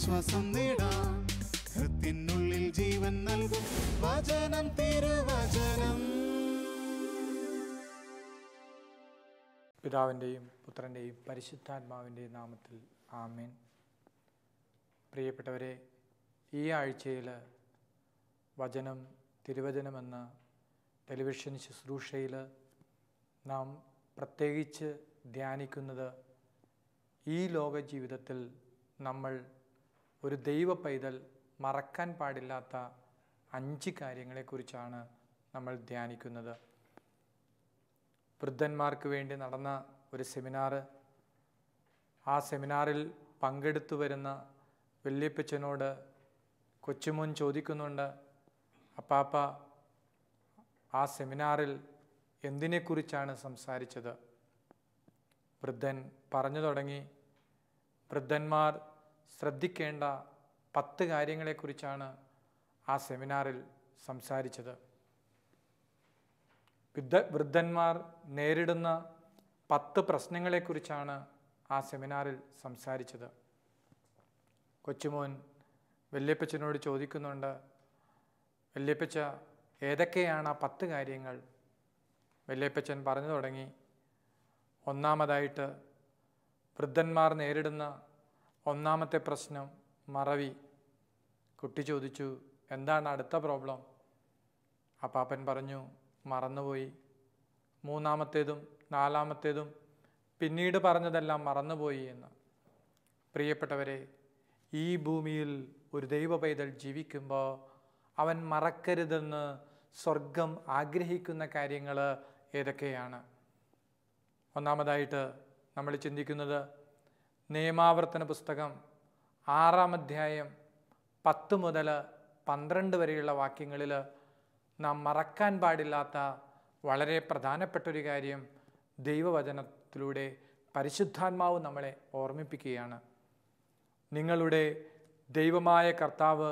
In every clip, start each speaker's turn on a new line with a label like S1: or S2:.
S1: ആശ്വാസം നേടാം. ഹൃത്തിനുള്ളിൽ ജീവൻ നൽകും വചനം, തിരുവചനം.
S2: പിതാവിൻ്റെയും പുത്രൻ്റെയും പരിശുദ്ധാത്മാവിൻ്റെയും നാമത്തിൽ ആമേൻ. പ്രിയപ്പെട്ടവരെ, ഈ ആഴ്ചയിൽ വചനം തിരുവചനമെന്ന ടെലിവിഷൻ ശുശ്രൂഷയിൽ നാം പ്രത്യേകിച്ച് ധ്യാനിക്കുന്നത് ഈ ലോക ജീവിതത്തിൽ നമ്മൾ ഒരു ദൈവ പൈതൽ മറക്കാൻ പാടില്ലാത്ത 5 കാര്യങ്ങളെക്കുറിച്ചാണ് നമ്മൾ ധ്യാനിക്കുന്നത്. വൃദ്ധന്മാർക്ക് വേണ്ടി നടന്ന ഒരു സെമിനാർ, ആ സെമിനാറിൽ പങ്കെടുത്തു വരുന്ന വല്യപ്പച്ചനോട് കൊച്ചുമോൻ ചോദിക്കുന്നുണ്ട്, അപ്പാപ്പ ആ സെമിനാറിൽ എന്തിനെക്കുറിച്ചാണ് സംസാരിച്ചത്? വൃദ്ധൻ പറഞ്ഞു തുടങ്ങി, വൃദ്ധന്മാർ ശ്രദ്ധിക്കേണ്ട 10 കാര്യങ്ങളെക്കുറിച്ചാണ് ആ സെമിനാറിൽ സംസാരിച്ചത്. വൃദ്ധന്മാർ നേരിടുന്ന 10 പ്രശ്നങ്ങളെക്കുറിച്ചാണ് ആ സെമിനാറിൽ സംസാരിച്ചത്. കൊച്ചുമോൻ വല്യപ്പച്ചനോട് ചോദിക്കുന്നുണ്ട്, വല്യപ്പച്ച ഏതൊക്കെയാണ് ആ 10 കാര്യങ്ങൾ? വല്യപ്പച്ചൻ പറഞ്ഞു തുടങ്ങി, ഒന്നാമതായിട്ട് വൃദ്ധന്മാർ നേരിടുന്ന ഒന്നാമത്തെ പ്രശ്നം മറവി. കുട്ടി ചോദിച്ചു, എന്താണ് അടുത്ത പ്രോബ്ലം? അപ്പാപ്പൻ പറഞ്ഞു, മറന്നുപോയി. മൂന്നാമത്തേതും 4-ാമത്തേതും പിന്നീട് പറഞ്ഞതെല്ലാം മറന്നുപോയി എന്ന്. പ്രിയപ്പെട്ടവരെ, ഈ ഭൂമിയിൽ ഒരു ദൈവ പൈതൽ ജീവിക്കുമ്പോൾ അവൻ മറക്കരുതെന്ന് സ്വർഗം ആഗ്രഹിക്കുന്ന കാര്യങ്ങൾ ഏതൊക്കെയാണ്? ഒന്നാമതായിട്ട് നമ്മൾ ചിന്തിക്കുന്നത് നിയമാവർത്തന പുസ്തകം 6-ാം അധ്യായം 10 മുതൽ 12 വരെയുള്ള വാക്യങ്ങളിൽ നാം മറക്കാൻ പാടില്ലാത്ത വളരെ പ്രധാനപ്പെട്ടൊരു കാര്യം ദൈവവചനത്തിലൂടെ പരിശുദ്ധാത്മാവ് നമ്മളെ ഓർമ്മിപ്പിക്കുകയാണ്. നിങ്ങളുടെ ദൈവമായ കർത്താവ്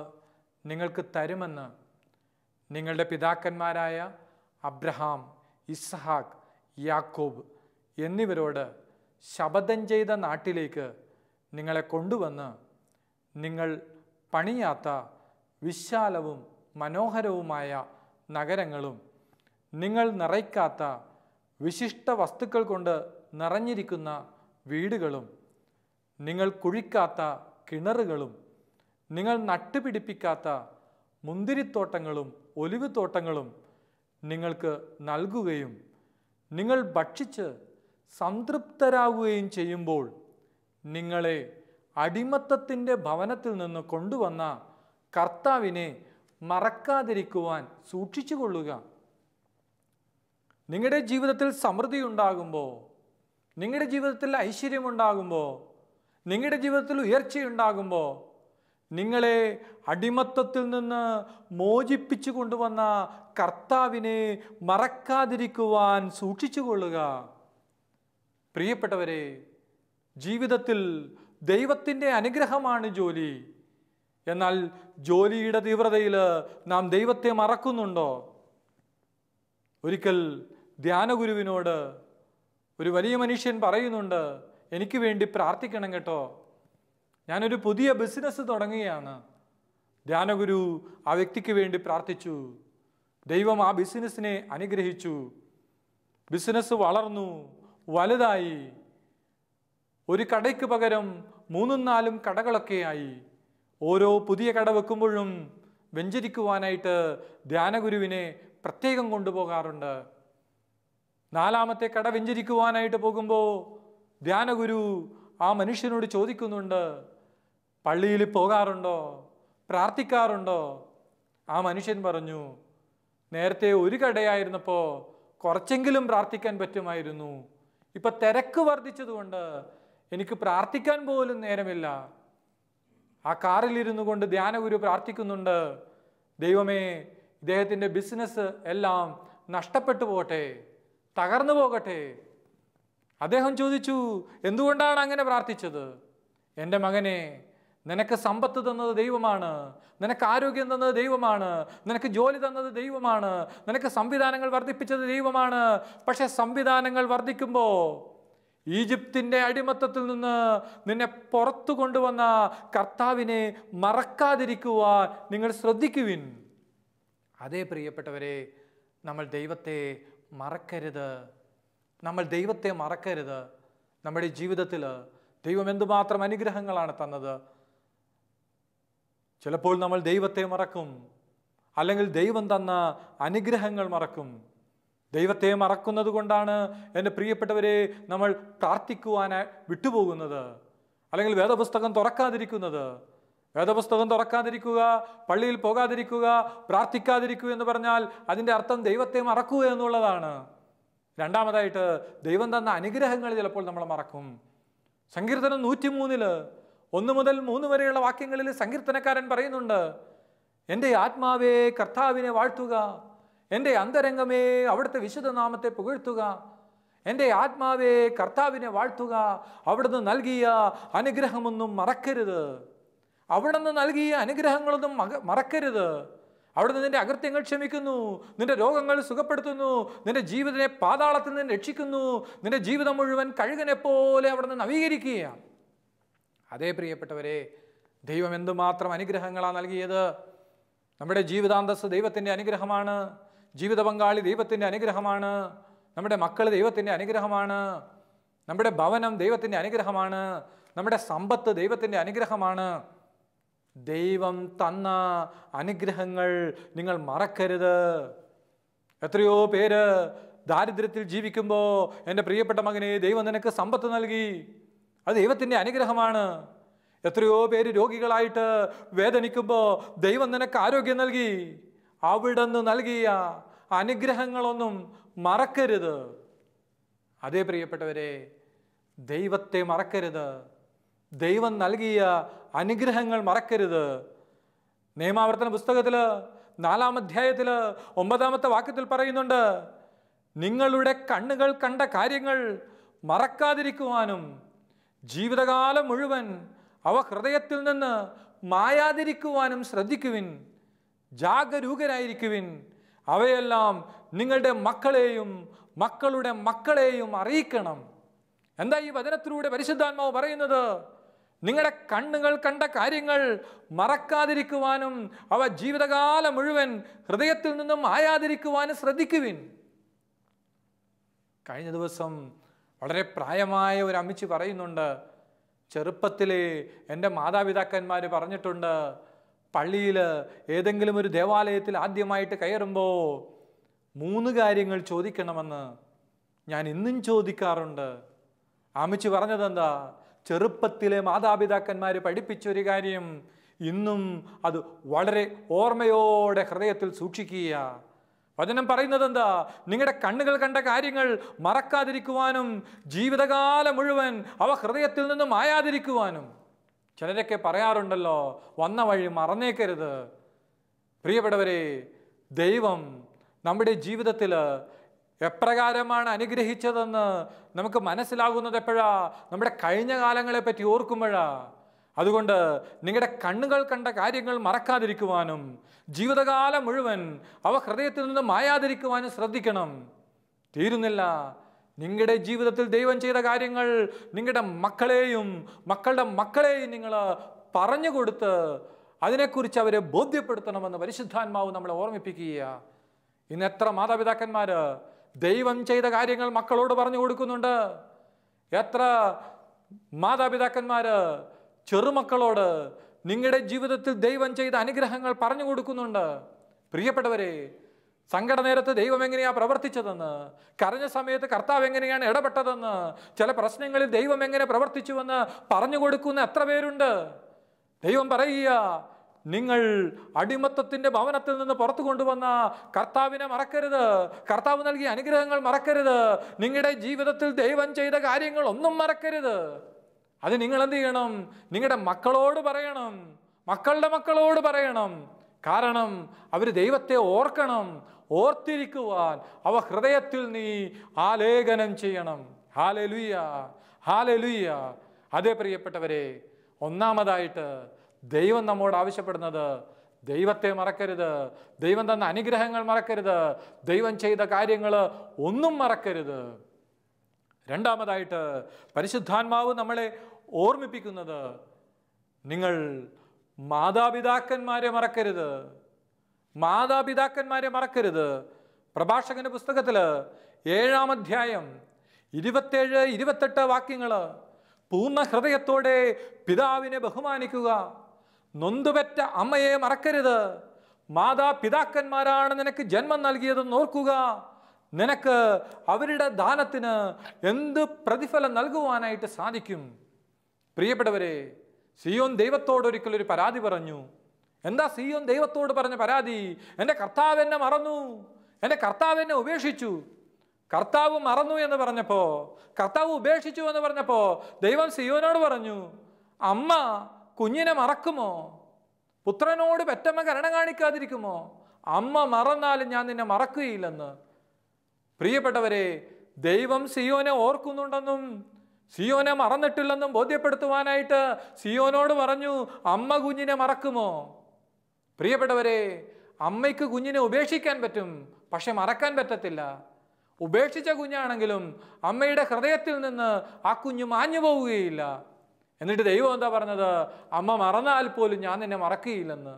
S2: നിങ്ങൾക്ക് തരുമെന്ന് നിങ്ങളുടെ പിതാക്കന്മാരായ അബ്രഹാം, ഇസ്ഹാക്ക്, യാക്കോബ് എന്നിവരോട് ശപഥം ചെയ്ത നാട്ടിലേക്ക് നിങ്ങളെ കൊണ്ടുവന്ന് നിങ്ങൾ പണിയാത്ത വിശാലവും മനോഹരവുമായ നഗരങ്ങളും നിങ്ങൾ നിറയ്ക്കാത്ത വിശിഷ്ട വസ്തുക്കൾ കൊണ്ട് നിറഞ്ഞിരിക്കുന്ന വീടുകളും നിങ്ങൾ കുഴിക്കാത്ത കിണറുകളും നിങ്ങൾ നട്ടുപിടിപ്പിക്കാത്ത മുന്തിരിത്തോട്ടങ്ങളും ഒലിവ് തോട്ടങ്ങളും നിങ്ങൾക്ക് നൽകുകയും നിങ്ങൾ ഭക്ഷിച്ച് സംതൃപ്തരാകുകയും ചെയ്യുമ്പോൾ നിങ്ങളെ അടിമത്തത്തിൻ്റെ ഭവനത്തിൽ നിന്ന് കൊണ്ടുവന്ന കർത്താവിനെ മറക്കാതിരിക്കുവാൻ സൂക്ഷിച്ചുകൊള്ളുക. നിങ്ങളുടെ ജീവിതത്തിൽ സമൃദ്ധി ഉണ്ടാകുമ്പോൾ, നിങ്ങളുടെ ജീവിതത്തിൽ ഐശ്വര്യമുണ്ടാകുമ്പോൾ, നിങ്ങളുടെ ജീവിതത്തിൽ ഉയർച്ചയുണ്ടാകുമ്പോൾ നിങ്ങളെ അടിമത്തത്തിൽ നിന്ന് മോചിപ്പിച്ചു കൊണ്ടുവന്ന കർത്താവിനെ മറക്കാതിരിക്കുവാൻ സൂക്ഷിച്ചുകൊള്ളുക. പ്രിയപ്പെട്ടവരെ, ജീവിതത്തിൽ ദൈവത്തിൻ്റെ അനുഗ്രഹമാണ് ജോലി. എന്നാൽ ജോലിയുടെ തീവ്രതയിൽ നാം ദൈവത്തെ മറക്കുന്നുണ്ടോ? ഒരിക്കൽ ധ്യാനഗുരുവിനോട് ഒരു വലിയ മനുഷ്യൻ പറയുന്നുണ്ട്, എനിക്ക് വേണ്ടി പ്രാർത്ഥിക്കണം കേട്ടോ, ഞാനൊരു പുതിയ ബിസിനസ് തുടങ്ങുകയാണ്. ധ്യാനഗുരു ആ വ്യക്തിക്ക് വേണ്ടി പ്രാർത്ഥിച്ചു. ദൈവം ആ ബിസിനസ്സിനെ അനുഗ്രഹിച്ചു. ബിസിനസ് വളർന്നു, വലുതായി. ഒരു കടയ്ക്ക് പകരം 3-4 കടകളൊക്കെയായി. ഓരോ പുതിയ കട വെക്കുമ്പോഴും വെഞ്ചരിക്കുവാനായിട്ട് ധ്യാനഗുരുവിനെ പ്രത്യേകം കൊണ്ടുപോകാറുണ്ട്. 4-ാമത്തെ കട വെഞ്ചരിക്കുവാനായിട്ട് പോകുമ്പോൾ ധ്യാനഗുരു ആ മനുഷ്യനോട് ചോദിക്കുന്നുണ്ട്, പള്ളിയിൽ പോകാറുണ്ടോ, പ്രാർത്ഥിക്കാറുണ്ടോ? ആ മനുഷ്യൻ പറഞ്ഞു, നേരത്തെ ഒരു കടയായിരുന്നപ്പോൾ കുറച്ചെങ്കിലും പ്രാർത്ഥിക്കാൻ പറ്റുമായിരുന്നു. ഇപ്പം തിരക്ക് വർദ്ധിച്ചതുകൊണ്ട് എനിക്ക് പ്രാർത്ഥിക്കാൻ പോലും നേരമില്ല. ആ കാറിലിരുന്നു കൊണ്ട് ധ്യാനഗുരു പ്രാർത്ഥിക്കുന്നുണ്ട്, ദൈവമേ, ഇദ്ദേഹത്തിൻ്റെ ബിസിനസ് എല്ലാം നഷ്ടപ്പെട്ടു പോകട്ടെ, തകർന്നു പോകട്ടെ. അദ്ദേഹം ചോദിച്ചു, എന്തുകൊണ്ടാണ് അങ്ങനെ പ്രാർത്ഥിച്ചത്? എൻ്റെ മകനെ, നിനക്ക് സമ്പത്ത് തന്നത് ദൈവമാണ്, നിനക്ക് ആരോഗ്യം തന്നത് ദൈവമാണ്, നിനക്ക് ജോലി തന്നത് ദൈവമാണ്, നിനക്ക് സംവിധാനങ്ങൾ വർദ്ധിപ്പിച്ചത് ദൈവമാണ്. പക്ഷെ സംവിധാനങ്ങൾ വർദ്ധിക്കുമ്പോൾ ഈജിപ്തിൻ്റെ അടിമത്തത്തിൽ നിന്ന് നിന്നെ പുറത്തു കൊണ്ടുവന്ന കർത്താവിനെ മറക്കാതിരിക്കുവാൻ നിങ്ങൾ ശ്രദ്ധിക്കുവിൻ. അതേ പ്രിയപ്പെട്ടവരെ, നമ്മൾ ദൈവത്തെ മറക്കരുത്. നമ്മൾ ദൈവത്തെ മറക്കരുത്. നമ്മുടെ ജീവിതത്തിൽ ദൈവം എന്തുമാത്രം അനുഗ്രഹങ്ങളാണ് തന്നത്. ചിലപ്പോൾ നമ്മൾ ദൈവത്തെ മറക്കും, അല്ലെങ്കിൽ ദൈവം തന്ന അനുഗ്രഹങ്ങൾ മറക്കും. ദൈവത്തെ മറക്കുന്നത് കൊണ്ടാണ് എൻ്റെ പ്രിയപ്പെട്ടവരെ നമ്മൾ പ്രാർത്ഥിക്കുവാനായി വിട്ടുപോകുന്നത്, അല്ലെങ്കിൽ വേദപുസ്തകം തുറക്കാതിരിക്കുന്നത്. വേദപുസ്തകം തുറക്കാതിരിക്കുക, പള്ളിയിൽ പോകാതിരിക്കുക, പ്രാർത്ഥിക്കാതിരിക്കുക എന്ന് പറഞ്ഞാൽ അതിൻ്റെ അർത്ഥം ദൈവത്തെ മറക്കുക എന്നുള്ളതാണ്. രണ്ടാമതായിട്ട് ദൈവം തന്ന അനുഗ്രഹങ്ങൾ ചിലപ്പോൾ നമ്മൾ മറക്കും. സങ്കീർത്തനം 103 1 മുതൽ 3 വരെയുള്ള വാക്യങ്ങളിൽ സങ്കീർത്തനക്കാരൻ പറയുന്നുണ്ട്, എൻ്റെ ആത്മാവേ കർത്താവിനെ വാഴ്ത്തുക, എൻ്റെ അന്തരംഗമേ അവിടുത്തെ വിശുദ്ധനാമത്തെ പുകഴ്ത്തുക. എൻ്റെ ആത്മാവേ കർത്താവിനെ വാഴ്ത്തുക, അവിടുന്ന് നൽകിയ അനുഗ്രഹമൊന്നും മറക്കരുത്. അവിടുന്ന് നൽകിയ അനുഗ്രഹങ്ങളൊന്നും മറക്കരുത്. അവിടുന്ന് നിന്റെ അകൃത്യങ്ങൾ ക്ഷമിക്കുന്നു, നിന്റെ രോഗങ്ങൾ സുഖപ്പെടുത്തുന്നു, നിന്റെ ജീവിതത്തെ പാതാളത്തിൽ നിന്ന് രക്ഷിക്കുന്നു, നിന്റെ ജീവിതം മുഴുവൻ കഴുകനെ പോലെ അവിടുന്ന് നവീകരിക്കുക. അതേ പ്രിയപ്പെട്ടവരെ, ദൈവം എന്തുമാത്രം അനുഗ്രഹങ്ങളാണ് നൽകിയത്. നമ്മുടെ ജീവിതാന്തസ് ദൈവത്തിൻ്റെ അനുഗ്രഹമാണ്, ജീവിത പങ്കാളി ദൈവത്തിൻ്റെ അനുഗ്രഹമാണ്, നമ്മുടെ മക്കൾ ദൈവത്തിൻ്റെ അനുഗ്രഹമാണ്, നമ്മുടെ ഭവനം ദൈവത്തിൻ്റെ അനുഗ്രഹമാണ്, നമ്മുടെ സമ്പത്ത് ദൈവത്തിൻ്റെ അനുഗ്രഹമാണ്. ദൈവം തന്ന അനുഗ്രഹങ്ങൾ നിങ്ങൾ മറക്കരുത്. എത്രയോ പേര് ദാരിദ്ര്യത്തിൽ ജീവിക്കുമ്പോൾ, എൻ്റെ പ്രിയപ്പെട്ട മകനെ ദൈവം നിനക്ക് സമ്പത്ത് നൽകി, അത് ദൈവത്തിൻ്റെ അനുഗ്രഹമാണ്. എത്രയോ പേര് രോഗികളായിട്ട് വേദനിക്കുമ്പോൾ ദൈവം നിനക്ക് ആരോഗ്യം നൽകി, അവിടുന്ന് നൽകിയ അനുഗ്രഹങ്ങളൊന്നും മറക്കരുത്. അതേ പ്രിയപ്പെട്ടവരെ, ദൈവത്തെ മറക്കരുത്, ദൈവം നൽകിയ അനുഗ്രഹങ്ങൾ മറക്കരുത്. നിയമാവർത്തന പുസ്തകത്തിൽ 4-ാം അധ്യായത്തിൽ 9-ാമത്തെ വാക്യത്തിൽ പറയുന്നുണ്ട്, നിങ്ങളുടെ കണ്ണുകൾ കണ്ട കാര്യങ്ങൾ മറക്കാതിരിക്കുവാനും ജീവിതകാലം മുഴുവൻ അവ ഹൃദയത്തിൽ നിന്ന് മായാതിരിക്കുവാനും ശ്രദ്ധിക്കുവിൻ, ജാഗരൂകരായിരിക്കുവിൻ. അവയെല്ലാം നിങ്ങളുടെ മക്കളെയും മക്കളുടെ മക്കളെയും അറിയിക്കണം. എന്താ ഈ വചനത്തിലൂടെ പരിശുദ്ധാത്മാവ് പറയുന്നത്? നിങ്ങളുടെ കണ്ണുകൾ കണ്ട കാര്യങ്ങൾ മറക്കാതിരിക്കുവാനും അവ ജീവിതകാലം മുഴുവൻ ഹൃദയത്തിൽ നിന്നും മായാതിരിക്കുവാനും ശ്രദ്ധിക്കുവിൻ. കഴിഞ്ഞ ദിവസം വളരെ പ്രായമായ ഒരു അമ്മച്ചി പറയുന്നുണ്ട്, ചെറുപ്പത്തിലെ എൻ്റെ മാതാപിതാക്കന്മാർ പറഞ്ഞിട്ടുണ്ട്, പള്ളിയിൽ ഏതെങ്കിലും ഒരു ദേവാലയത്തിൽ ആദ്യമായിട്ട് കയറുമ്പോൾ 3 കാര്യങ്ങൾ ചോദിക്കണമെന്ന്. ഞാൻ ഇന്നും ചോദിക്കാറുണ്ട്. അമ്മച്ചി പറഞ്ഞതെന്താ? ചെറുപ്പത്തിലെ മാതാപിതാക്കന്മാർ പഠിപ്പിച്ചൊരു കാര്യം ഇന്നും അത് വളരെ ഓർമ്മയോടെ ഹൃദയത്തിൽ സൂക്ഷിക്കുക. വചനം പറയുന്നത് എന്താ? നിങ്ങളുടെ കണ്ണുകൾ കണ്ട കാര്യങ്ങൾ മറക്കാതിരിക്കുവാനും ജീവിതകാലം മുഴുവൻ അവ ഹൃദയത്തിൽ നിന്നും മായാതിരിക്കുവാനും. ചിലരൊക്കെ പറയാറുണ്ടല്ലോ, വന്ന വഴി മറന്നേക്കരുത്. പ്രിയപ്പെട്ടവരെ, ദൈവം നമ്മുടെ ജീവിതത്തിൽ എപ്രകാരമാണ് അനുഗ്രഹിച്ചതെന്ന് നമുക്ക് മനസ്സിലാകുന്നത് എപ്പോഴാ? നമ്മുടെ കഴിഞ്ഞ കാലങ്ങളെ പറ്റി ഓർക്കുമ്പോഴാ. അതുകൊണ്ട് നിങ്ങളുടെ കണ്ണുകൾ കണ്ട കാര്യങ്ങൾ മറക്കാതിരിക്കുവാനും ജീവിതകാലം മുഴുവൻ അവ ഹൃദയത്തിൽ നിന്ന് മായാതിരിക്കുവാനും ശ്രദ്ധിക്കണം. തീരുന്നില്ല. നിങ്ങളുടെ ജീവിതത്തിൽ ദൈവം ചെയ്ത കാര്യങ്ങൾ നിങ്ങളുടെ മക്കളെയും മക്കളുടെ മക്കളെയും നിങ്ങൾ പറഞ്ഞു കൊടുത്ത് അതിനെക്കുറിച്ച് അവരെ ബോധ്യപ്പെടുത്തണമെന്ന് പരിശുദ്ധാത്മാവ് നമ്മളെ ഓർമ്മിപ്പിക്കുക. ഇന്ന് എത്ര മാതാപിതാക്കന്മാർ ദൈവം ചെയ്ത കാര്യങ്ങൾ മക്കളോട് പറഞ്ഞു കൊടുക്കുന്നുണ്ട്? എത്ര മാതാപിതാക്കന്മാർ ചെറുമക്കളോട് നിങ്ങളുടെ ജീവിതത്തിൽ ദൈവം ചെയ്ത അനുഗ്രഹങ്ങൾ പറഞ്ഞു കൊടുക്കുന്നുണ്ട്? പ്രിയപ്പെട്ടവരെ, സങ്കട നേരത്ത് ദൈവം എങ്ങനെയാണ് പ്രവർത്തിച്ചതെന്ന്, കരഞ്ഞ സമയത്ത് കർത്താവ് എങ്ങനെയാണ് ഇടപെട്ടതെന്ന്, ചില പ്രശ്നങ്ങളിൽ ദൈവം എങ്ങനെ പ്രവർത്തിച്ചുവെന്ന് പറഞ്ഞു കൊടുക്കുന്ന എത്ര പേരുണ്ട്? ദൈവം പറയുക, നിങ്ങൾ അടിമത്തത്തിന്റെ ഭവനത്തിൽ നിന്ന് പുറത്തു കൊണ്ടുവന്ന കർത്താവിനെ മറക്കരുത്, കർത്താവ് നൽകിയ അനുഗ്രഹങ്ങൾ മറക്കരുത്, നിങ്ങളുടെ ജീവിതത്തിൽ ദൈവം ചെയ്ത കാര്യങ്ങൾ ഒന്നും മറക്കരുത്. അത് നിങ്ങൾ എന്ത് ചെയ്യണം? നിങ്ങളുടെ മക്കളോട് പറയണം, മക്കളുടെ മക്കളോട് പറയണം. കാരണം അവർ ദൈവത്തെ ഓർക്കണം, ഓർത്തിരിക്കുവാൻ അവ ഹൃദയത്തിൽ നീ ആലേഖനം ചെയ്യണം. Hallelujah, hallelujah. അതേ പ്രിയപ്പെട്ടവരെ, ഒന്നാമതായിട്ട് ദൈവം നമ്മോട് ആവശ്യപ്പെടുന്നത് ദൈവത്തെ മറക്കരുത്, ദൈവം തന്ന അനുഗ്രഹങ്ങൾ മറക്കരുത്, ദൈവം ചെയ്ത കാര്യങ്ങൾ ഒന്നും മറക്കരുത്. രണ്ടാമതായിട്ട് പരിശുദ്ധാത്മാവ് നമ്മളെ ഓർമ്മിപ്പിക്കുന്നത്, നിങ്ങൾ മാതാപിതാക്കന്മാരെ മറക്കരുത്. മാതാപിതാക്കന്മാരെ മറക്കരുത്. പ്രഭാഷകന്റെ പുസ്തകത്തില് 7-ാം അധ്യായം 27-28 വാക്യങ്ങള്, പൂർണ്ണ ഹൃദയത്തോടെ പിതാവിനെ ബഹുമാനിക്കുക, നൊന്തുപെറ്റ അമ്മയെ മറക്കരുത്, മാതാപിതാക്കന്മാരാണ് നിനക്ക് ജന്മം നൽകിയതെന്ന് ഓർക്കുക, നിനക്ക് അവരുടെ ദാനത്തിന് എന്ത് പ്രതിഫലം നൽകുവാനായിട്ട് സാധിക്കും. പ്രിയപ്പെട്ടവരെ, സിയോൻ ദൈവത്തോട് ഒരിക്കൽ ഒരു പരാതി പറഞ്ഞു. എന്താ സിയോൻ ദൈവത്തോട് പറഞ്ഞ പരാതി? എൻ്റെ കർത്താവ് എന്നെ മറന്നു, എൻ്റെ കർത്താവ് എന്നെ ഉപേക്ഷിച്ചു. കർത്താവ് മറന്നു എന്ന് പറഞ്ഞപ്പോ, കർത്താവ് ഉപേക്ഷിച്ചു എന്ന് പറഞ്ഞപ്പോ ദൈവം സിയോനോട് പറഞ്ഞു, അമ്മ കുഞ്ഞിനെ മറക്കുമോ? പുത്രനോട് പെറ്റമ്മ കരുണ കാണിക്കാതിരിക്കുമോ? അമ്മ മറന്നാലും ഞാൻ നിന്നെ മറക്കുകയില്ലെന്ന്. പ്രിയപ്പെട്ടവരെ, ദൈവം സിയോനെ ഓർക്കുന്നുണ്ടെന്നും സിയോനെ മറന്നിട്ടില്ലെന്നും ബോധ്യപ്പെടുത്തുവാനായിട്ട് സിയോനോട് പറഞ്ഞു, അമ്മ കുഞ്ഞിനെ മറക്കുമോ? പ്രിയപ്പെട്ടവരെ, അമ്മയ്ക്ക് കുഞ്ഞിനെ ഉപേക്ഷിക്കാൻ പറ്റും, പക്ഷെ മറക്കാൻ പറ്റത്തില്ല. ഉപേക്ഷിച്ച കുഞ്ഞാണെങ്കിലും അമ്മയുടെ ഹൃദയത്തിൽ നിന്ന് ആ കുഞ്ഞ് മാഞ്ഞു പോവുകയില്ല. എന്നിട്ട് ദൈവം എന്താ പറഞ്ഞത്? അമ്മ മറന്നാൽ പോലും ഞാൻ നിന്നെ മറക്കുകയില്ലെന്ന്.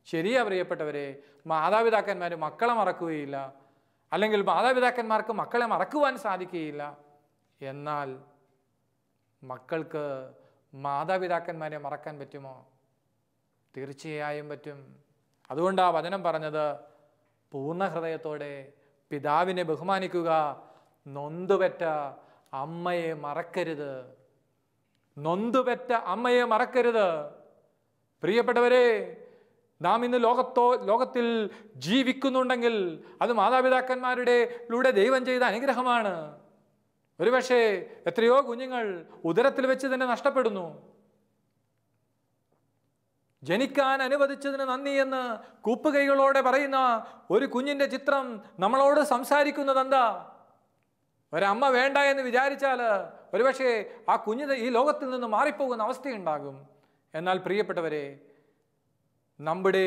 S2: ശരിയാ പ്രിയപ്പെട്ടവരെ, മാതാപിതാക്കന്മാർ മക്കളെ മറക്കുകയില്ല, അല്ലെങ്കിൽ മാതാപിതാക്കന്മാർക്ക് മക്കളെ മറക്കുവാൻ സാധിക്കുകയില്ല. എന്നാൽ മക്കൾക്ക് മാതാപിതാക്കന്മാരെ മറക്കാൻ പറ്റുമോ? തീർച്ചയായും പറ്റും. അതുകൊണ്ടാ വചനം പറഞ്ഞത്, പൂർണ്ണ ഹൃദയത്തോടെ പിതാവിനെ ബഹുമാനിക്കുക, നൊന്തുപെറ്റ അമ്മയെ മറക്കരുത്. നൊന്തുപെറ്റ അമ്മയെ മറക്കരുത്. പ്രിയപ്പെട്ടവരെ, നാം ഇന്ന് ലോകത്തിൽ ജീവിക്കുന്നുണ്ടെങ്കിൽ അത് മാതാപിതാക്കന്മാരുടെ ദൈവം ചെയ്ത അനുഗ്രഹമാണ്. ഒരുപക്ഷെ എത്രയോ കുഞ്ഞുങ്ങൾ ഉദരത്തിൽ വെച്ച് തന്നെ നഷ്ടപ്പെടുന്നു. ജനിക്കാൻ അനുവദിച്ചതിന് നന്ദി എന്ന് കൂപ്പുകൈകളോടെ പറയുന്ന ഒരു കുഞ്ഞിന്റെ ചിത്രം നമ്മളോട് സംസാരിക്കുന്നത് എന്താ? ഒരമ്മ വേണ്ട എന്ന് വിചാരിച്ചാൽ ഒരുപക്ഷെ ആ കുഞ്ഞിന് ഈ ലോകത്തിൽ നിന്ന് മാറിപ്പോകുന്ന അവസ്ഥയുണ്ടാകും. എന്നാൽ പ്രിയപ്പെട്ടവരെ, നമ്മുടെ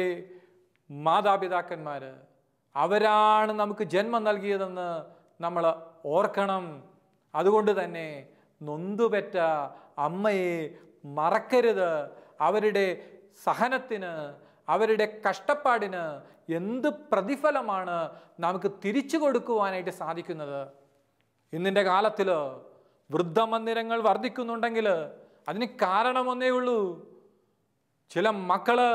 S2: മാതാപിതാക്കന്മാർ അവരാണ് നമുക്ക് ജന്മം നൽകിയതെന്ന് നമ്മൾ ഓർക്കണം. അതുകൊണ്ട് തന്നെ നൊന്തുപെറ്റ അമ്മയെ മറക്കരുത്. അവരുടെ സഹനത്തിന്, അവരുടെ കഷ്ടപ്പാടിന് എന്ത് പ്രതിഫലമാണ് നമുക്ക് തിരിച്ചു കൊടുക്കുവാനായിട്ട് സാധിക്കുന്നത്? ഇന്നിൻ്റെ കാലത്തിൽ വൃദ്ധമന്ദിരങ്ങൾ വർദ്ധിക്കുന്നുണ്ടെങ്കിൽ അതിന് കാരണമൊന്നേ ഉള്ളൂ. ചില മക്കള്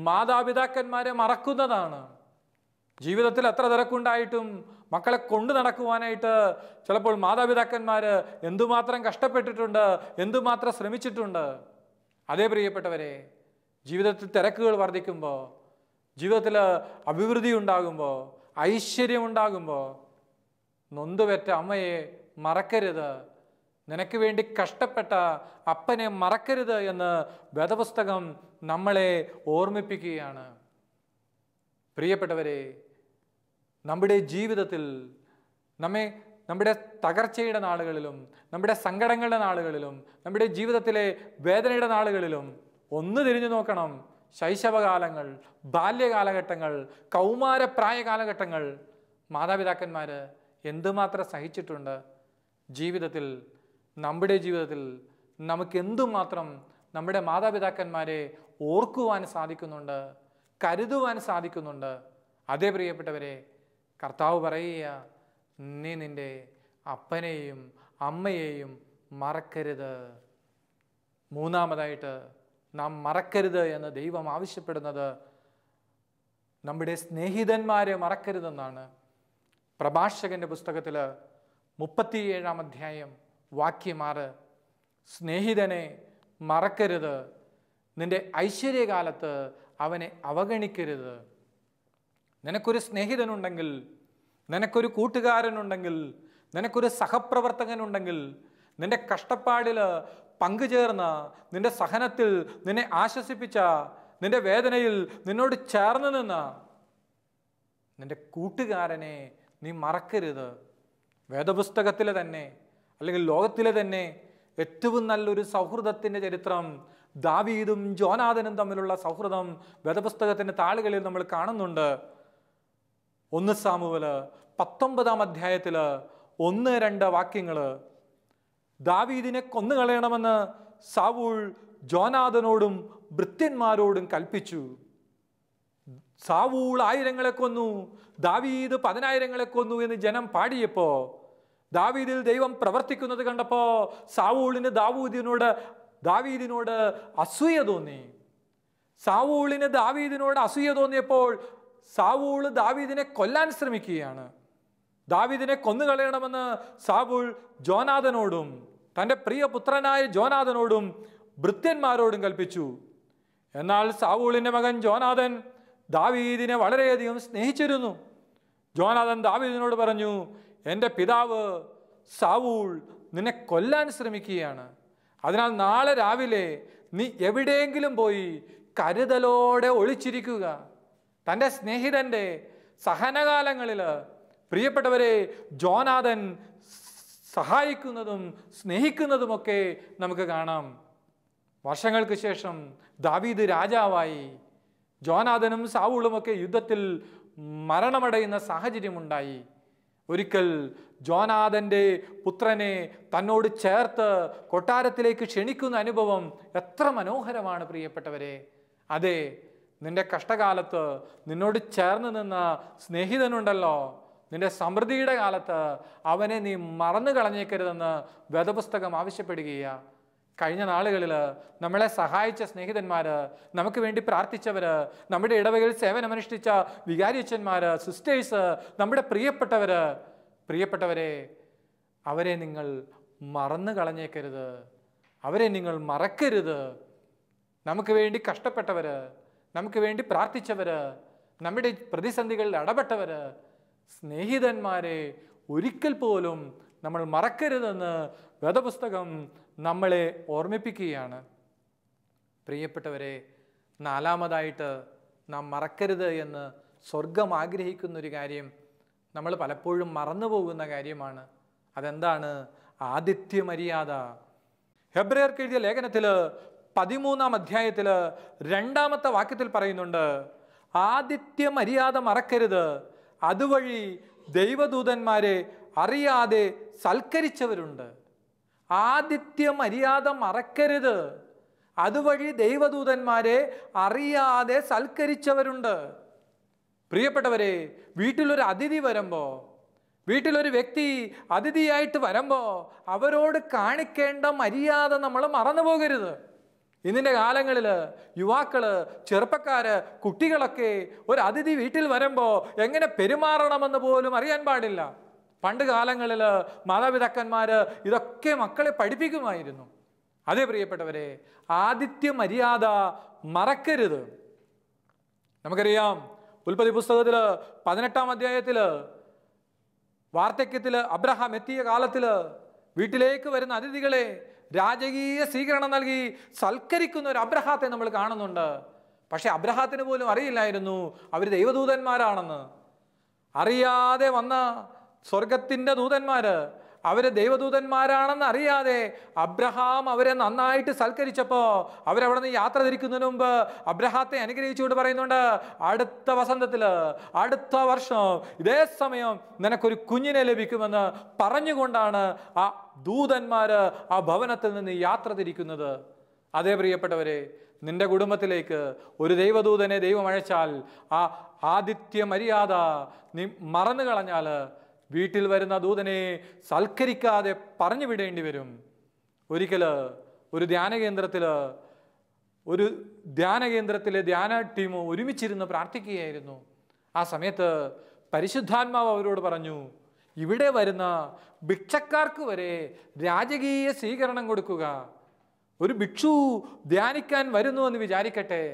S2: മാതാപിതാക്കന്മാരെ മറക്കുന്നതാണ്. ജീവിതത്തിൽ എത്ര തിരക്കുണ്ടായിട്ടും മക്കളെ കൊണ്ടു നടക്കുവാനായിട്ട് ചിലപ്പോൾ മാതാപിതാക്കന്മാർ എന്തുമാത്രം കഷ്ടപ്പെട്ടിട്ടുണ്ട്, എന്തുമാത്രം ശ്രമിച്ചിട്ടുണ്ട്. അതേ പ്രിയപ്പെട്ടവരെ, ജീവിതത്തിൽ തിരക്കുകൾ വർദ്ധിക്കുമ്പോൾ, ജീവിതത്തിൽ അഭിവൃദ്ധി ഉണ്ടാകുമ്പോൾ, ഐശ്വര്യം ഉണ്ടാകുമ്പോൾ നൊന്തുപെറ്റ അമ്മയെ മറക്കരുത്. നിനക്ക് വേണ്ടി കഷ്ടപ്പെട്ട അപ്പനെ മറക്കരുത് എന്ന് വേദപുസ്തകം നമ്മളെ ഓർമ്മിപ്പിക്കുകയാണ്. പ്രിയപ്പെട്ടവരെ, നമ്മുടെ ജീവിതത്തിൽ നമ്മുടെ തകർച്ചയുടെ നാളുകളിലും, നമ്മുടെ സങ്കടങ്ങളുടെ നാളുകളിലും, നമ്മുടെ ജീവിതത്തിലെ വേദനയുടെ നാളുകളിലും ഒന്ന് തിരിഞ്ഞു നോക്കണം. ശൈശവകാലങ്ങൾ, ബാല്യകാലഘട്ടങ്ങൾ, കൗമാരപ്രായ കാലഘട്ടങ്ങൾ മാതാപിതാക്കന്മാർ എന്തുമാത്രം സഹിച്ചിട്ടുണ്ട്. ജീവിതത്തിൽ, നമ്മുടെ ജീവിതത്തിൽ നമുക്ക് എന്തുമാത്രം നമ്മുടെ മാതാപിതാക്കന്മാരെ ഓർക്കുവാൻ സാധിക്കുന്നുണ്ട്, കരുതുവാൻ സാധിക്കുന്നുണ്ട്. അതേ പ്രിയപ്പെട്ടവരെ, കർത്താവ് പറയുക, നീ നിൻ്റെ അപ്പനെയും അമ്മയെയും മറക്കരുത്. മൂന്നാമതായിട്ട് നാം മറക്കരുത് എന്ന് ദൈവം ആവശ്യപ്പെടുന്നത് നമ്മുടെ സ്നേഹിതന്മാരെ മറക്കരുതെന്നാണ്. പ്രഭാഷകന്റെ പുസ്തകത്തിൽ 37-ാം അധ്യായം വാക്യം 6, സ്നേഹിതനെ മറക്കരുത്, നിന്റെ ഐശ്വര്യകാലത്ത് അവനെ അവഗണിക്കരുത്. നിനക്കൊരു സ്നേഹിതനുണ്ടെങ്കിൽ, നിനക്കൊരു കൂട്ടുകാരനുണ്ടെങ്കിൽ, നിനക്കൊരു സഹപ്രവർത്തകനുണ്ടെങ്കിൽ, നിന്റെ കഷ്ടപ്പാടിൽ പങ്കുചേർന്ന, നിന്റെ സഹനത്തിൽ നിന്നെ ആശ്വസിപ്പിച്ച, നിന്റെ വേദനയിൽ നിന്നോട് ചേർന്ന് നിന്ന നിന്റെ കൂട്ടുകാരനെ നീ മറക്കരുത്. വേദപുസ്തകത്തിലെ തന്നെ, അല്ലെങ്കിൽ ലോകത്തിലെ തന്നെ ഏറ്റവും നല്ലൊരു സൗഹൃദത്തിൻ്റെ ചരിത്രം, ദാവീദും ജോനാഥനും തമ്മിലുള്ള സൗഹൃദം വേദപുസ്തകത്തിൻ്റെ താളുകളിൽ നമ്മൾ കാണുന്നുണ്ട്. 1 സാമുവേൽ 19-ാം അധ്യായത്തിൽ 1-2 വാക്യങ്ങൾ ദാവീദിനെ കൊന്നുകളയണമെന്ന് ശൗൽ ജോനാഥനോടും ഭൃത്യന്മാരോടും കൽപ്പിച്ചു. ശൗൽ 1000 കൊന്നു, ദാവീദ് 10,000 കൊന്നു എന്ന് ജനം പാടിയപ്പോ, ദാവീദിൽ ദൈവം പ്രവർത്തിക്കുന്നത് കണ്ടപ്പോ ശൗലിന് ദാവീദിനോട് അസൂയ തോന്നി. ശൗലിന് ദാവീദിനോട് അസൂയ തോന്നിയപ്പോൾ ശൗൽ ദാവീദിനെ കൊല്ലാൻ ശ്രമിക്കുകയാണ്. ദാവീദിനെ കൊന്നുകളയണമെന്ന് ശൗൽ ജോനാഥനോടും തൻ്റെ പ്രിയപുത്രനായ ജോനാഥനോടും ഭൃത്യന്മാരോടും കൽപ്പിച്ചു. എന്നാൽ ശൗലിൻ്റെ മകൻ ജോനാഥൻ ദാവീദിനെ വളരെയധികം സ്നേഹിച്ചിരുന്നു. ജോനാഥൻ ദാവീദിനോട് പറഞ്ഞു, എൻ്റെ പിതാവ് ശൗൽ നിന്നെ കൊല്ലാൻ ശ്രമിക്കുകയാണ്. അതിനാൽ നാളെ രാവിലെ നീ എവിടെയെങ്കിലും പോയി കരുതലോടെ ഒളിച്ചിരിക്കുക. തൻ്റെ സ്നേഹിതൻ്റെ സഹനകാലങ്ങളിൽ പ്രിയപ്പെട്ടവരെ ജോനാഥൻ സഹായിക്കുന്നതും സ്നേഹിക്കുന്നതുമൊക്കെ നമുക്ക് കാണാം. വർഷങ്ങൾക്ക് ശേഷം ദാവീദ് രാജാവായി. ജോനാഥനും ശൗലുമൊക്കെ യുദ്ധത്തിൽ മരണമടയുന്ന സാഹചര്യമുണ്ടായി. ഒരിക്കൽ ജോനാഥൻ്റെ പുത്രനെ തന്നോട് ചേർത്ത് കൊട്ടാരത്തിലേക്ക് ക്ഷണിക്കുന്ന അനുഭവം എത്ര മനോഹരമാണ് പ്രിയപ്പെട്ടവരെ. അതെ, നിന്റെ കഷ്ടകാലത്ത് നിന്നോട് ചേർന്ന് നിന്ന സ്നേഹിതനുണ്ടല്ലോ, നിന്റെ സമൃദ്ധിയുടെ കാലത്ത് അവനെ നീ മറന്നു കളഞ്ഞേക്കരുതെന്ന് വേദപുസ്തകം ആവശ്യപ്പെടുകയാണ്. കഴിഞ്ഞ നാളുകളിൽ നമ്മളെ സഹായിച്ച സ്നേഹിതന്മാര്, നമുക്ക് വേണ്ടി പ്രാർത്ഥിച്ചവര്, നമ്മുടെ ഇടവകയിൽ സേവനമനുഷ്ഠിച്ച വികാരിയച്ചന്മാര്, സിസ്റ്റേഴ്സ്, നമ്മുടെ പ്രിയപ്പെട്ടവരെ, അവരെ നിങ്ങൾ മറന്നു കളഞ്ഞേക്കരുത്, അവരെ നിങ്ങൾ മറക്കരുത്. നമുക്ക് വേണ്ടി കഷ്ടപ്പെട്ടവര്, നമുക്ക് വേണ്ടി പ്രാർത്ഥിച്ചവര്, നമ്മുടെ പ്രതിസന്ധികളിൽ ഇടപെട്ടവര്, സ്നേഹിതന്മാരെ ഒരിക്കൽ പോലും നമ്മൾ മറക്കരുതെന്ന് വേദപുസ്തകം നമ്മളെ ഓർമ്മിപ്പിക്കുകയാണ്. പ്രിയപ്പെട്ടവരെ, 4ാമതായിട്ട് നാം മറക്കരുത് എന്ന് സ്വർഗം ആഗ്രഹിക്കുന്നൊരു കാര്യം നമ്മൾ പലപ്പോഴും മറന്നുപോകുന്ന കാര്യമാണ്. അതെന്താണ്? ആതിഥ്യമര്യാദ. ഹെബ്രായർക്ക് എഴുതിയ ലേഖനത്തിൽ 13-ാം അധ്യായത്തിൽ 2-ാമത്തെ വാക്യത്തിൽ പറയുന്നുണ്ട്, ആതിഥ്യമര്യാദ മറക്കരുത്, അതുവഴി ദൈവദൂതന്മാരെ അറിയാതെ സൽക്കരിച്ചവരുണ്ട്. ആതിഥ്യമര്യാദ മറക്കരുത്, അതുവഴി ദൈവദൂതന്മാരെ അറിയാതെ സൽക്കരിച്ചവരുണ്ട്. പ്രിയപ്പെട്ടവരെ, വീട്ടിലൊരു അതിഥി വരുമ്പോൾ, വീട്ടിലൊരു വ്യക്തി അതിഥിയായിട്ട് വരുമ്പോൾ അവരോട് കാണിക്കേണ്ട മര്യാദ നമ്മൾ മറന്നു പോകരുത്. ഇന്നിൻ്റെ കാലങ്ങളിൽ യുവാക്കള്, ചെറുപ്പക്കാര്, കുട്ടികളൊക്കെ ഒരു അതിഥി വീട്ടിൽ വരുമ്പോൾ എങ്ങനെ പെരുമാറണമെന്ന് പോലും അറിയാൻ പാടില്ല. പണ്ട് കാലങ്ങളിൽ മാതാപിതാക്കന്മാർ ഇതൊക്കെ മക്കളെ പഠിപ്പിക്കുമായിരുന്നു. അതേ പ്രിയപ്പെട്ടവരെ, ആതിഥ്യമര്യാദ മറക്കരുത്. നമുക്കറിയാം, ഉൽപ്പത്തി പുസ്തകത്തിൽ 18-ാം അധ്യായത്തിൽ വാർദ്ധക്യത്തിൽ അബ്രഹാം എത്തിയ കാലത്തിൽ വീട്ടിലേക്ക് വരുന്ന അതിഥികളെ രാജകീയ സ്വീകരണം നൽകി സൽക്കരിക്കുന്ന ഒരു അബ്രഹാത്തെ നമ്മൾ കാണുന്നുണ്ട്. പക്ഷെ അബ്രഹാത്തിന് പോലും അറിയില്ലായിരുന്നു അവർ ദൈവദൂതന്മാരാണെന്ന്. അറിയാതെ വന്ന സ്വർഗത്തിൻ്റെ ദൂതന്മാര് അവര് ദൈവദൂതന്മാരാണെന്ന് അറിയാതെ അബ്രഹാം അവരെ നന്നായിട്ട് സൽക്കരിച്ചപ്പോൾ അവരവിടെ നിന്ന് യാത്ര തിരിക്കുന്നതിന് മുമ്പ് അബ്രഹാത്തെ അനുഗ്രഹിച്ചുകൊണ്ട് പറയുന്നുണ്ട്, അടുത്ത വസന്തത്തില്, അടുത്ത വർഷം ഇതേ സമയം നിനക്കൊരു കുഞ്ഞിനെ ലഭിക്കുമെന്ന് പറഞ്ഞുകൊണ്ടാണ് ആ ദൂതന്മാര് ആ ഭവനത്തിൽ നിന്ന് യാത്ര തിരിക്കുന്നത്. അതേ പ്രിയപ്പെട്ടവരെ, നിന്റെ കുടുംബത്തിലേക്ക് ഒരു ദൈവദൂതനെ ദൈവം അയച്ചാൽ ആ ആതിഥ്യ മര്യാദ നീ മറന്നു കളഞ്ഞാൽ വീട്ടിൽ വരുന്ന ദൂതനെ സൽക്കരിക്കാതെ പറഞ്ഞു വിടേണ്ടി വരും. ഒരിക്കൽ ഒരു ധ്യാനകേന്ദ്രത്തിലെ ധ്യാന ടീം ഒരുമിച്ചിരുന്ന് പ്രാർത്ഥിക്കുകയായിരുന്നു. ആ സമയത്ത് പരിശുദ്ധാത്മാവ് അവരോട് പറഞ്ഞു, ഇവിടെ വരുന്ന ഭിക്ഷക്കാർക്ക് വരെ രാജകീയ സ്വീകരണം കൊടുക്കുക. ഒരു ഭിക്ഷു ധ്യാനിക്കാൻ വരുന്നു എന്ന് വിചാരിക്കട്ടെ,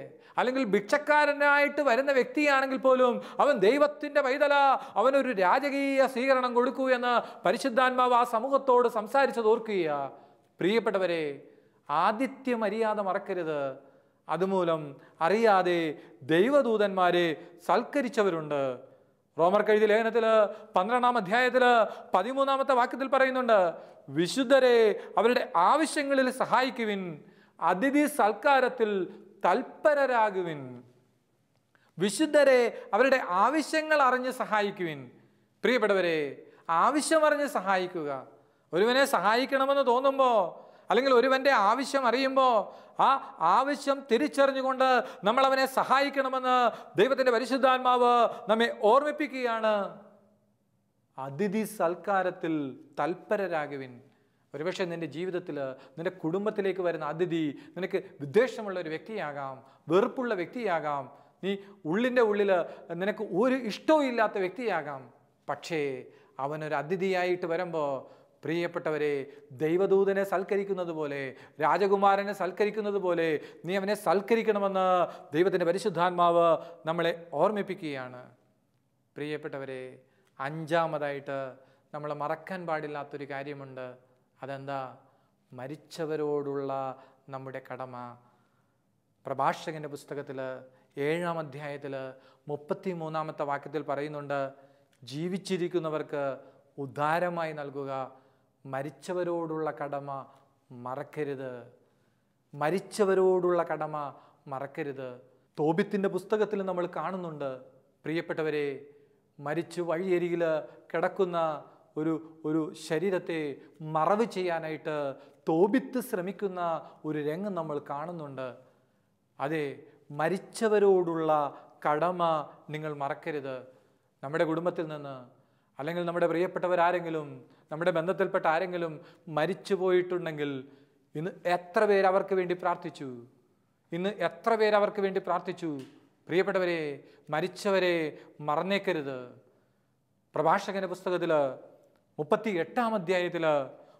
S2: അല്ലെങ്കിൽ ഭിക്ഷക്കാരനായിട്ട് വരുന്ന വ്യക്തിയാണെങ്കിൽ പോലും അവൻ ദൈവത്തിൻ്റെ പൈതല, അവനൊരു രാജകീയ സ്വീകരണം കൊടുക്കൂ എന്ന് പരിശുദ്ധാത്മാവ് ആ സമൂഹത്തോട് സംസാരിച്ചത് ഓർക്കുക. പ്രിയപ്പെട്ടവരെ, ആതിഥ്യ മര്യാദ മറക്കരുത്. അതുമൂലം അറിയാതെ ദൈവദൂതന്മാരെ സൽക്കരിച്ചവരുണ്ട്. റോമർക്ക് എഴുതിയ ലേഖനത്തിൽ 12-ാം അധ്യായത്തിൽ 13-ാമത്തെ വാക്യത്തിൽ പറയുന്നുണ്ട്, വിശുദ്ധരെ അവരുടെ ആവശ്യങ്ങളിൽ സഹായിക്കുവിൻ, അതിഥി സൽക്കാരത്തിൽ തൽപരരാകുവിൻ. വിശുദ്ധരെ അവരുടെ ആവശ്യങ്ങൾ അറിഞ്ഞ് സഹായിക്കുവിൻ. പ്രിയപ്പെട്ടവരെ, ആവശ്യമറിഞ്ഞ് സഹായിക്കുക. ഒരുവനെ സഹായിക്കണമെന്ന് തോന്നുമ്പോൾ, അല്ലെങ്കിൽ ഒരുവൻ്റെ ആവശ്യം അറിയുമ്പോൾ ആ ആവശ്യം തിരിച്ചറിഞ്ഞുകൊണ്ട് നമ്മൾ അവനെ സഹായിക്കണമെന്ന് ദൈവത്തിൻ്റെ പരിശുദ്ധാത്മാവ് നമ്മെ ഓർമ്മിപ്പിക്കുകയാണ്. അതിഥി സൽക്കാരത്തിൽ തൽപരരാകുവിൻ. ഒരുപക്ഷെ നിൻ്റെ ജീവിതത്തിൽ, നിൻ്റെ കുടുംബത്തിലേക്ക് വരുന്ന അതിഥി നിനക്ക് വിദ്വേഷമുള്ള ഒരു വ്യക്തിയാകാം, വെറുപ്പുള്ള വ്യക്തിയാകാം, നീ ഉള്ളിൻ്റെ ഉള്ളിൽ നിനക്ക് ഒരു ഇഷ്ടവും ഇല്ലാത്ത വ്യക്തിയാകാം. പക്ഷേ അവനൊരു അതിഥിയായിട്ട് വരുമ്പോൾ, പ്രിയപ്പെട്ടവരെ, ദൈവദൂതനെ സൽക്കരിക്കുന്നത് പോലെ, രാജകുമാരനെ സൽക്കരിക്കുന്നത് പോലെ നീ അവനെ സൽക്കരിക്കണമെന്ന് ദൈവത്തിൻ്റെ പരിശുദ്ധാത്മാവ് നമ്മളെ ഓർമ്മിപ്പിക്കുകയാണ്. പ്രിയപ്പെട്ടവരെ, അഞ്ചാമതായിട്ട് നമ്മൾ മറക്കാൻ പാടില്ലാത്തൊരു കാര്യമുണ്ട്. അതെന്താ? മരിച്ചവരോടുള്ള നമ്മുടെ കടമ. പ്രഭാഷകൻ്റെ പുസ്തകത്തിൽ 7-ാം അധ്യായത്തിൽ 33-ാമത്തെ വാക്യത്തിൽ പറയുന്നുണ്ട്, ജീവിച്ചിരിക്കുന്നവർക്ക് ഉദാരമായി നൽകുക, മരിച്ചവരോടുള്ള കടമ മറക്കരുത്. മരിച്ചവരോടുള്ള കടമ മറക്കരുത്. തോബിത്തിൻ്റെ പുസ്തകത്തിൽ നമ്മൾ കാണുന്നുണ്ട്, പ്രിയപ്പെട്ടവരെ, മരിച്ചു വഴിയരികിൽ കിടക്കുന്ന ഒരു ശരീരത്തെ മറവ് ചെയ്യാനായിട്ട് തോബിത്ത് ശ്രമിക്കുന്ന ഒരു രംഗം നമ്മൾ കാണുന്നുണ്ട്. അതെ, മരിച്ചവരോടുള്ള കടമ നിങ്ങൾ മറക്കരുത്. നമ്മുടെ കുടുംബത്തിൽ നിന്ന്, അല്ലെങ്കിൽ നമ്മുടെ പ്രിയപ്പെട്ടവരാരെങ്കിലും, നമ്മുടെ ബന്ധത്തിൽപ്പെട്ട ആരെങ്കിലും മരിച്ചു പോയിട്ടുണ്ടെങ്കിൽ ഇന്ന് എത്ര പേര് അവർക്ക് വേണ്ടി പ്രാർത്ഥിച്ചു? ഇന്ന് എത്ര പേര് അവർക്ക് വേണ്ടി പ്രാർത്ഥിച്ചു? പ്രിയപ്പെട്ടവരെ, മരിച്ചവരെ മറന്നേക്കരുത്. പ്രഭാഷകന്റെ പുസ്തകത്തിൽ 38-ാം അധ്യായത്തിൽ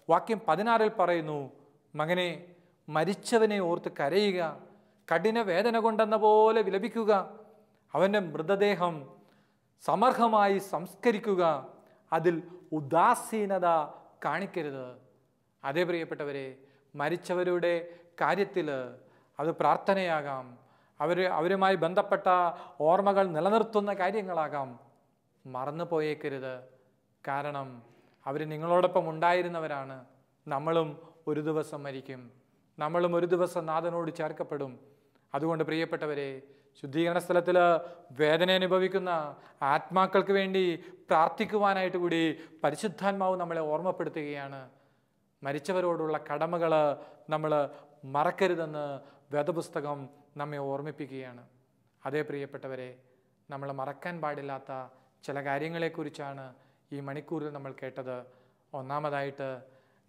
S2: വാക്യം 16 പറയുന്നു, മകനെ, മരിച്ചവനെ ഓർത്ത് കരയുക, കഠിന വേദന കൊണ്ടെന്ന പോലെ വിലപിക്കുക, അവൻ്റെ മൃതദേഹം സമർഹമായി സംസ്കരിക്കുക, അതിൽ ഉദാസീനത കാണിക്കരുത്. അതേ പ്രിയപ്പെട്ടവരെ, മരിച്ചവരുടെ കാര്യത്തിൽ അത് പ്രാർത്ഥനയാകാം, അവരുമായി ബന്ധപ്പെട്ട ഓർമ്മകൾ നിലനിർത്തുന്ന കാര്യങ്ങളാകാം. മറന്നു പോയേക്കരുത്. കാരണം അവർ നിങ്ങളോടൊപ്പം ഉണ്ടായിരുന്നവരാണ്. നമ്മളും ഒരു ദിവസം മരിക്കും, നമ്മളും ഒരു ദിവസം നാഥനോട് ചേർക്കപ്പെടും. അതുകൊണ്ട് പ്രിയപ്പെട്ടവരെ, ശുദ്ധീകരണ സ്ഥലത്തിൽ വേദന അനുഭവിക്കുന്ന ആത്മാക്കൾക്ക് വേണ്ടി പ്രാർത്ഥിക്കുവാനായിട്ട് കൂടി പരിശുദ്ധാത്മാവ് നമ്മളെ ഓർമ്മപ്പെടുത്തുകയാണ്. മരിച്ചവരോടുള്ള കടമകൾ നമ്മൾ മറക്കരുതെന്ന് വേദപുസ്തകം നമ്മെ ഓർമ്മിപ്പിക്കുകയാണ്. അതേ പ്രിയപ്പെട്ടവരെ, നമ്മൾ മറക്കാൻ പാടില്ലാത്ത ചില കാര്യങ്ങളെക്കുറിച്ചാണ് ഈ മണിക്കൂറിൽ നമ്മൾ കേട്ടത്. ഒന്നാമതായിട്ട്,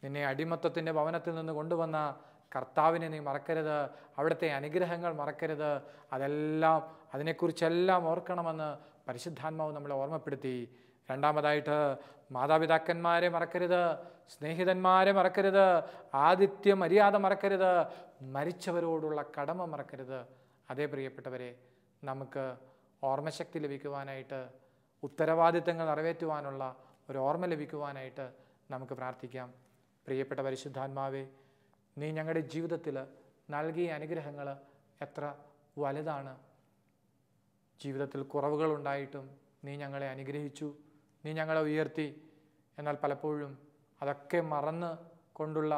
S2: നിന്നെ അടിമത്തത്തിൻ്റെ ഭവനത്തിൽ നിന്ന് കൊണ്ടുവന്ന കർത്താവിനെ നീ മറക്കരുത്, അവിടുത്തെ അനുഗ്രഹങ്ങൾ മറക്കരുത്, അതിനെക്കുറിച്ചെല്ലാം ഓർക്കണമെന്ന് പരിശുദ്ധാത്മാവ് നമ്മളെ ഓർമ്മപ്പെടുത്തി. രണ്ടാമതായിട്ട്, മാതാപിതാക്കന്മാരെ മറക്കരുത്, സ്നേഹിതന്മാരെ മറക്കരുത്, ആതിഥ്യ മര്യാദ മറക്കരുത്, മരിച്ചവരോടുള്ള കടമ മറക്കരുത്. അതേ പ്രിയപ്പെട്ടവരെ, നമുക്ക് ഓർമ്മശക്തി ലഭിക്കുവാനായിട്ട്, ഉത്തരവാദിത്തങ്ങൾ നിറവേറ്റുവാനുള്ള ഒരു ഓർമ്മ ലഭിക്കുവാനായിട്ട് നമുക്ക് പ്രാർത്ഥിക്കാം. പ്രിയപ്പെട്ട പരിശുദ്ധാത്മാവേ, നീ ഞങ്ങളുടെ ജീവിതത്തിൽ നൽകിയ അനുഗ്രഹങ്ങൾ എത്ര വലുതാണ്. ജീവിതത്തിൽ കുറവുകളുണ്ടായിട്ടും നീ ഞങ്ങളെ അനുഗ്രഹിച്ചു, നീ ഞങ്ങളെ ഉയർത്തി. എന്നാൽ പലപ്പോഴും അതൊക്കെ മറന്ന് കൊണ്ടുള്ള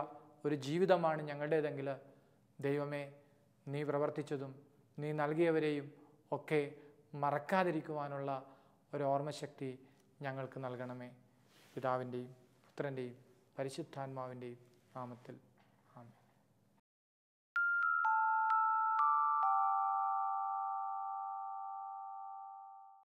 S2: ഒരു ജീവിതമാണ് ഞങ്ങളുടേതെങ്കിൽ, ദൈവമേ, നീ പ്രവർത്തിച്ചതും നീ നൽകിയവരെയും ഒക്കെ മറക്കാതിരിക്കുവാനുള്ള ഒരു ഓർമ്മശക്തി ഞങ്ങൾക്ക് നൽകണമേ. പിതാവിൻ്റെയും പുത്രൻ്റെയും പരിശുദ്ധാത്മാവിൻ്റെയും നാമത്തിൽ.